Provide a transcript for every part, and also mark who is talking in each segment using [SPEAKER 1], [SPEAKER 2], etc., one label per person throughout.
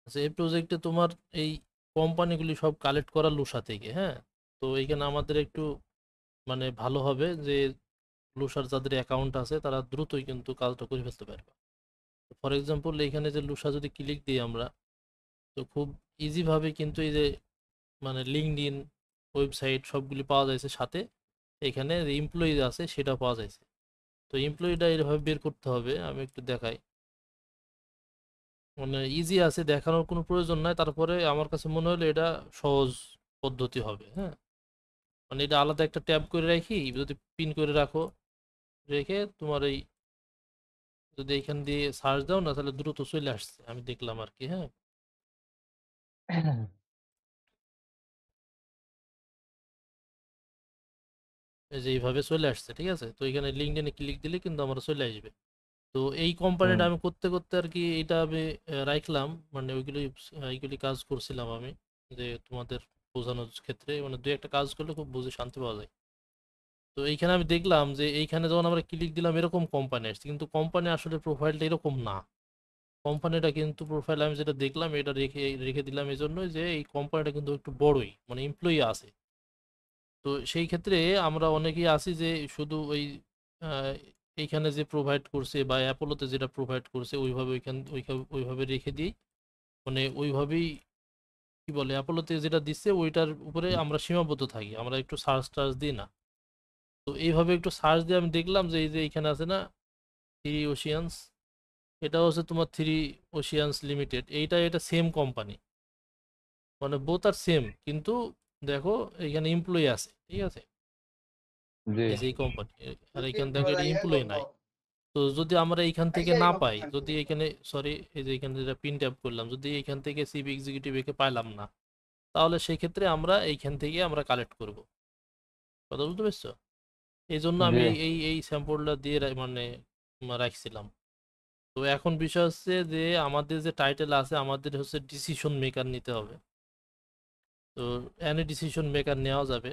[SPEAKER 1] আচ্ছা, এই প্রজেক্টে তোমার এই কোম্পানিগুলি সব কালেক্ট করা লুসা থেকে, হ্যাঁ। তো এইখানে আমাদের একটু মানে ভালো হবে যে লুসার যাদের অ্যাকাউন্ট আছে তারা দ্রুতই কিন্তু কাজটা করে ফেলতে পারবে। ফর এক্সাম্পল এখানে যে লুসা যদি ক্লিক দিই আমরা, তো খুব ইজি ভাবে কিন্তু এই যে মানে লিঙ্কডইন ওয়েবসাইট সবগুলি পাওয়া যাচ্ছে, সাথে এখানে যে এমপ্লয়ি আছে সেটা পাওয়া যাচ্ছে। তো এমপ্লয়িটা এভাবে বের করতে হবে, আমি একটু দেখাই। মানে ইজি আছে, দেখানোর কোনো প্রয়োজন নাই, তারপরে আমার কাছে মনে হলো এটা সহজ পদ্ধতি হবে, হ্যাঁ। মানে এটা আলাদা একটা ট্যাব করে রাখি, যদি পিন করে রাখো, রেখে তোমার এই যদি এখান দিয়ে সার্চ দাও না, তাহলে দ্রুত চলে আসছে, আমি দেখলাম আর কি, হ্যাঁ। এই যে এইভাবে চলে আসছে, ঠিক আছে। তো এখানে লিঙ্কডইনে ক্লিক দিলে কিন্তু আমার চলে আসবে। তো এই কোম্পানিটা
[SPEAKER 2] হুম।
[SPEAKER 1] আমি করতে করতে আর কি এটা আমি রাখলাম, মানে ওইগুলি এইগুলি কাজ করছিলাম আমি, যে তোমাদের বোঝানোর ক্ষেত্রে মানে দুই একটা কাজ করলে খুব বুঝে শান্তি পাওয়া যায়। তো এইখানে আমি দেখলাম যে এইখানে যখন আমরা ক্লিক দিলাম এরকম কোম্পানি আসছে, কিন্তু কোম্পানি আসলে প্রোফাইলটা এরকম না। কোম্পানিটা কিন্তু প্রোফাইল আমি যেটা দেখলাম এটা রেখে রেখে দিলাম এই জন্য যে এই কোম্পানিটা কিন্তু একটু বড়ই, মানে এমপ্লয়ি আছে। তো সেই ক্ষেত্রে আমরা অনেকেই আছি যে শুধু ওই আহ, এইখানে যে প্রোভাইড করছে বা অ্যাপোলোতে যেটা প্রোভাইড করছে ওইভাবে ওইভাবে রেখে দিই, মানে ওইভাবেই কি বলে অ্যাপোলোতে যেটা দিচ্ছে ওইটার উপরে আমরা সীমাবদ্ধ থাকি, আমরা একটু সার্চ টার্চ দিই না। তো এইভাবে একটু সার্চ দিয়ে আমি দেখলাম যে এই যে এখানে আছে না থ্রি ওশিয়ানস, এটা হচ্ছে তোমার থ্রি ওশিয়ানস লিমিটেড, এটা সেম কোম্পানি, মানে বোথ আর সেম, কিন্তু দেখো এখানে এমপ্লয়ি আছে, ঠিক আছে।
[SPEAKER 2] জি।
[SPEAKER 1] এই যে এই কোম্পানি, আর এখানে দেখো এটা এমপ্লয়ি নাই। তো যদি আমরা এইখান থেকে না পাই, যদি এখানে সরি এই যে এখানে যেটা পিন ট্যাপ করলাম, যদি এইখান থেকে চিফ এক্সিকিউটিভ একে পাইলাম না, তাহলে সেই ক্ষেত্রে আমরা এইখান থেকে আমরা কালেক্ট করব। কথা বুঝতে পারছো? এই জন্য
[SPEAKER 2] জি।
[SPEAKER 1] আমি এই এই স্যাম্পলটা দিয়ে মানে রাখছিলাম। তো এখন বিষয় হচ্ছে যে আমাদের যে টাইটেল আছে, আমাদের হচ্ছে ডিসিশন মেকার নিতে হবে। তো এনি ডিসিশন মেকার নেওয়া যাবে,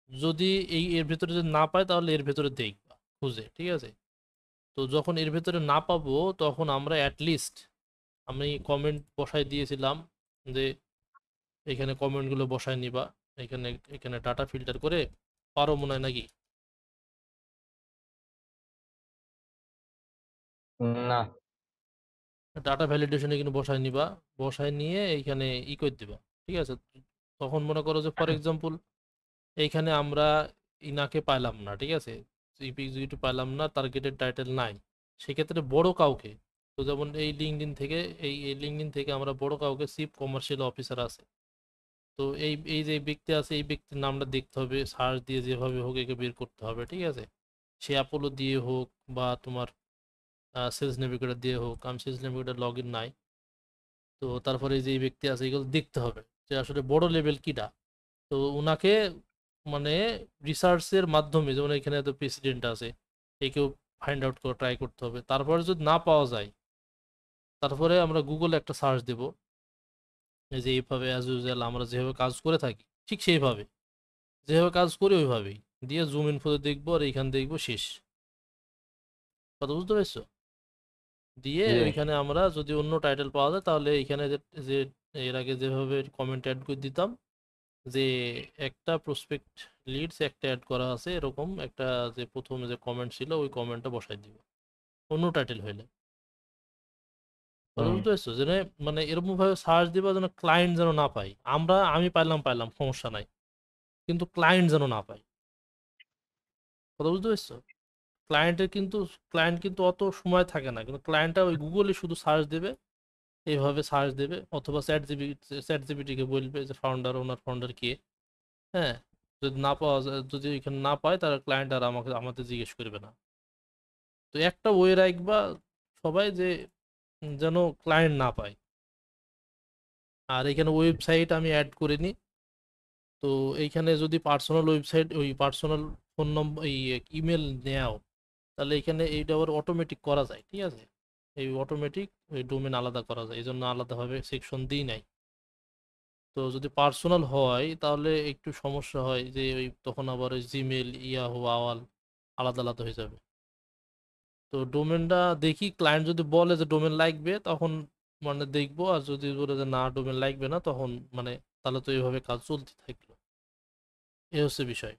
[SPEAKER 1] যদি এর ভেতরে যদি না পাই তাহলে এর ভেতরে দেখবা খুঁজে, ঠিক আছে। তো যখন এর ভেতরে না পাবো তখন আমরা অ্যাটলিস্ট, আমি কমেন্ট বসাই দিয়েছিলাম যে এখানে কমেন্টগুলো বসায় নিবা, এখানে এখানে ডাটা ফিল্টার করে, পারো মনে হয় নাকি?
[SPEAKER 2] না।
[SPEAKER 1] ডাটা ভ্যালিডেশনে কিন্তু বসায় নিবা, বসায় নিয়ে এইখানে করে দিবা, ঠিক আছে। তখন মনে করো যে ফর এক্সাম্পল এইখানে আমরা ইনাকে পাইলাম না, ঠিক আছে, চিফ এক্সিকিউটিভ পাইলাম না, টার্গেটেড টাইটেল নাই, সেক্ষেত্রে বড় কাউকে, তো যেমন এই লিঙ্কডইন থেকে, এই লিঙ্কডইন থেকে আমরা বড় কাউকে, চিফ কমার্শিয়াল অফিসার আছে, তো এই এই যে ব্যক্তি আছে এই ব্যক্তির নামটা দেখতে হবে, সার্চ দিয়ে যেভাবে হোক একে বের করতে হবে, ঠিক আছে। সে অ্যাপোলো দিয়ে হোক বা তোমার সেলস নেভিগেটর দিয়ে হোক, আমি সেলস নেভিগেটর লগ ইন নাই। তো তারপরে এই যে এই ব্যক্তি আছে এগুলো দেখতে হবে যে আসলে বড় লেভেল কিটা। তো ওনাকে মানে রিসার্চের মাধ্যমে, যেমন এখানে তো প্রেসিডেন্ট আছে, একেও ফাইন্ড আউট করে ট্রাই করতে হবে। তারপরে যদি না পাওয়া যায়, তারপরে আমরা গুগলে একটা সার্চ দেব, এই যে এইভাবে অ্যাজ ইউজুয়াল আমরা যেভাবে কাজ করে থাকি ঠিক সেইভাবে, যেভাবে কাজ করি ওইভাবেই দিয়ে জুম ইনফোতে দেখবো আর এইখান দেখবো শেষ। কথা বুঝতে পেরেছো? দিয়ে
[SPEAKER 2] জি।
[SPEAKER 1] ওইখানে আমরা যদি অন্য টাইটেল পাওয়া যায় তাহলে এইখানে যে যে এর আগে যেভাবে কমেন্ট অ্যাড করে দিতাম, যে একটা প্রসপেক্ট লিডস একটা অ্যাড করা আছে এরকম একটা, যে প্রথমে যে কমেন্ট ছিল ওই কমেন্টটা বসাই দিব অন্য টাইটেল হইলে। কথা
[SPEAKER 2] হুম।
[SPEAKER 1] বুঝতে পারছো? যে মানে এরকম ভাবে সার্চ দিবা যেন ক্লায়েন্ট যেন না পাই আমরা, আমি পাইলাম পাইলাম সমস্যা নাই, কিন্তু ক্লায়েন্ট যেন না পাই। কথা বুঝতে পারছো? ক্লায়েন্টের কিন্তু, ক্লায়েন্ট কিন্তু অত সময় থাকে না, কিন্তু ক্লায়েন্টটা ওই গুগলে শুধু সার্চ দেবে, এইভাবে সার্চ দেবে, অথবা চ্যাট জিপিটিকে বলবে যে ফাউন্ডার, ওনার ফাউন্ডার কে, হ্যাঁ। যদি না পাওয়া যায়, যদি এখানে না পায় তাহলে ক্লায়েন্ট আর আমাদের জিজ্ঞেস করবে না। তো একটা ওয়ে রাখবা সবাই যে যেন ক্লায়েন্ট না পায়। আর এখানে ওয়েবসাইট আমি অ্যাড করে নিই। তো এইখানে যদি পার্সোনাল ওয়েবসাইট ওই পার্সোনাল ফোন নম্বর এই ইমেল নেও, তাহলে এখানে এইটা আবার অটোমেটিক করা যায়, ঠিক আছে। এই অটোমেটিক ওই ডোমেন আলাদা করা যায়, এই জন্য আলাদাভাবে সেকশন দিই নাই। তো যদি পার্সোনাল হয় তাহলে একটু সমস্যা হয়, যে ওই তখন আবার ওই জিমেল ইয়াহু আওয়াল আলাদা আলাদা হয়ে যাবে। তো ডোমেনটা দেখি, ক্লায়েন্ট যদি বলে যে ডোমেন লাগবে তখন মানে দেখবো, আর যদি বলে যে না ডোমেন লাগবে না, তখন মানে তাহলে তো এইভাবে কাজ চলতে থাকলো। এই হচ্ছে বিষয়।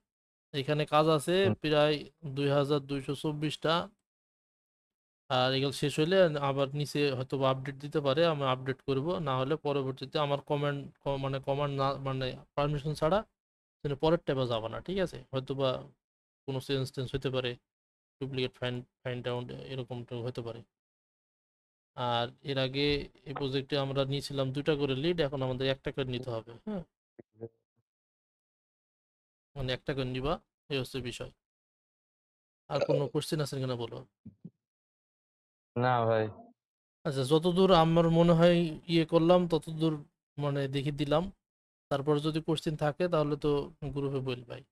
[SPEAKER 1] এখানে কাজ আছে
[SPEAKER 2] হুম,
[SPEAKER 1] প্রায় 2224টা। আর এগুলো শেষ হইলে আবার নিচে হয়তো আপডেট দিতে পারে, আমি আপডেট করব, না হলে পরবর্তীতে আমার কমেন্ট, মানে কমান্ড না, মানে পারমিশন ছাড়া তুমি পরের ট্যাবে যাবে না, ঠিক আছে? হয়তো বা কোনো চেঞ্জ টেঞ্জ হতে পারে, ডুপ্লিকেট ফাইন্ড আউট এরকমটা হতে পারে। আর এর আগে এই প্রজেক্টে আমরা নিয়েছিলাম 2টা করে লিড, এখন আমাদের একটা করে নিতে হবে, হ্যাঁ, মানে একটা করে নিবা। এই হচ্ছে বিষয়। আর কোনো কোশ্চেন আছে কিনা বলো।
[SPEAKER 2] না ভাই।
[SPEAKER 1] আচ্ছা, যতদূর আমার মনে হয় ইয়ে করলাম ততদূর মানে দেখে দিলাম। তারপর যদি কোশ্চেন থাকে তাহলে তো গ্রুপে বল ভাই।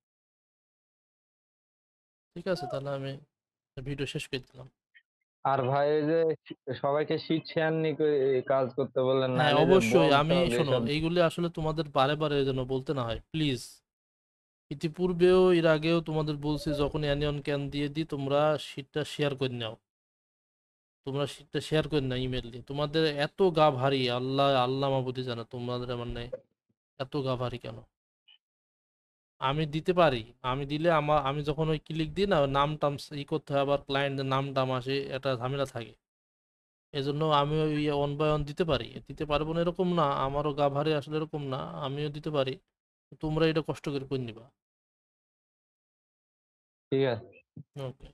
[SPEAKER 1] ঠিক আছে, তাহলে আমি ভিডিও শেষ করে দিলাম।
[SPEAKER 2] আর ভাই এই যে সবাইকে শীট শেয়ার নিয়ে কাজ করতে বললেন,
[SPEAKER 1] হ্যাঁ
[SPEAKER 2] নাহলে যে
[SPEAKER 1] অবশ্যই,
[SPEAKER 2] বগ
[SPEAKER 1] আমি
[SPEAKER 2] টগ
[SPEAKER 1] শোনো,
[SPEAKER 2] এসব।
[SPEAKER 1] এইগুলি আসলে তোমাদের বারে বারে যেন বলতে না হয় প্লিজ। ইতিপূর্বেও এর আগেও তোমাদের বলছি, যখন অ্যানিয়ন ক্যান দিয়ে দিই তোমরা শীটটা শেয়ার করে নাও। তোমরা শীটটা শেয়ার করে নাও ইমেল দিয়ে। তোমাদের এত গা ভারী, আল্লাহ আল্লাহ মাবুদি জানো তোমাদের মানে এত গা ভারী কেন। আমি দিতে পারি, আমি দিলে আমি যখন ওই ক্লিক দিই না, ওই নাম টাম করতে হয়, আবার ক্লায়েন্টের নাম টাম আসে, একটা ঝামেলা থাকে। এজন্য আমি ওই অন বাই অন দিতে পারি, দিতে পারবো না এরকম না, আমারও গা ভারী আসলে এরকম না, আমিও দিতে পারি। তোমরা এটা কষ্ট করে নিবা।
[SPEAKER 2] ঠিক আছে।
[SPEAKER 1] ওকে।